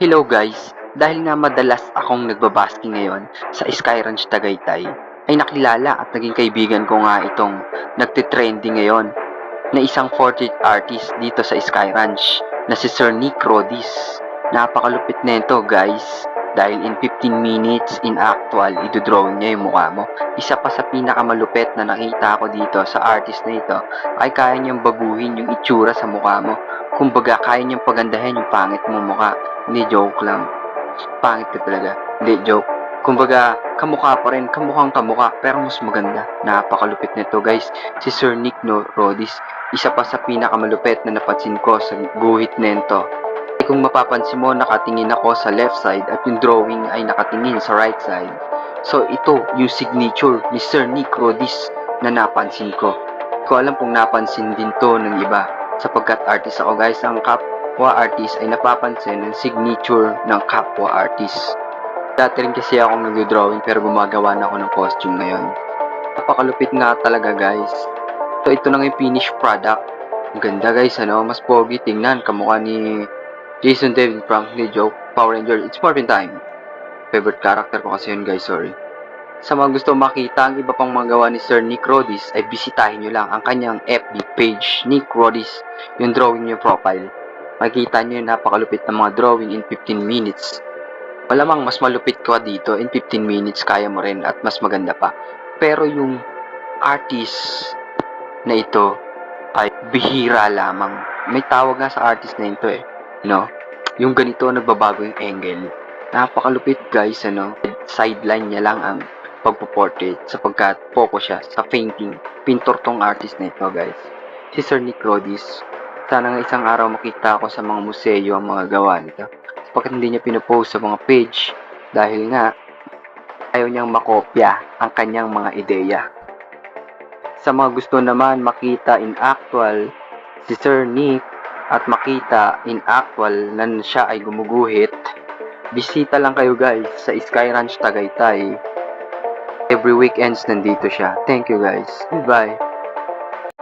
Hello guys, dahil nga madalas akong nagbabasking ngayon sa Sky Ranch Tagaytay, ay nakilala at naging kaibigan ko nga itong nagtitrending ngayon na isang portrait artist dito sa Sky Ranch na si Sir Nick Rodis. Napakalupit nito guys, dahil in 15 minutes in actual, idodrawing niya yung mukha mo. Isa pa sa pinakamalupit na nakita ko dito sa artist na ito, ay kaya niyang baguhin yung itsura sa mukha mo. Kumbaga, kaya niyang pagandahin yung pangit mo mukha. Hindi, joke lang. Pangit ka talaga. Hindi, joke. Kumbaga, kamukha pa rin, kamukhang kamukha, pero mas maganda. Napakalupit nito guys. Si Sir Nick Rodis, isa pa sa pinakamalupit na napansin ko sa guhit nito. Kung mapapansin mo, nakatingin ako sa left side at yung drawing ay nakatingin sa right side. So, ito yung signature ni Sir Nick Rodis na napansin ko. Ko alam kung napansin din to ng iba. Sapagkat artist ako guys, ang kapwa artist ay napapansin ng signature ng kapwa artist. Dati rin kasi akong nag-drawing pero gumagawa na ako ng costume ngayon. Napakalupit nga talaga guys. So, ito na yung finished product. Ang ganda guys, ano? Mas pogi tingnan. Kamukha ni Jason David Frank, ni joke, Power Ranger, it's Morphin Time. Favorite character ko kasi yun guys, sorry. Sa mga gusto makita ang iba pang mga gawa ni Sir Nick Rodis, ay bisitahin nyo lang ang kanyang FB page, Nick Rodis, yung drawing nyo profile. Makikita nyo yung napakalupit na mga drawing in 15 minutes. Malamang mas malupit ko dito, in 15 minutes kaya mo rin at mas maganda pa. Pero yung artist na ito ay bihira lamang. May tawag nga sa artist na ito eh. No? Yung ganito, nagbabago yung angle. Napakalupit guys, ano? Sideline niya lang ang pagpo-portrait sapagkat focus siya sa painting. Pintor tong artist na ito guys. Si Sir Nick Rodis. Sana nga isang araw makita ako sa mga museo ang mga gawa nito. Sapagkat hindi niya pinopost sa mga page dahil nga ayaw niyang makopya ang kanyang mga ideya. Sa mga gusto naman makita in actual si Sir Nick at makita in actual na siya ay gumuguhit, bisita lang kayo guys sa Sky Ranch Tagaytay. Every weekends nandito siya. Thank you guys. Goodbye.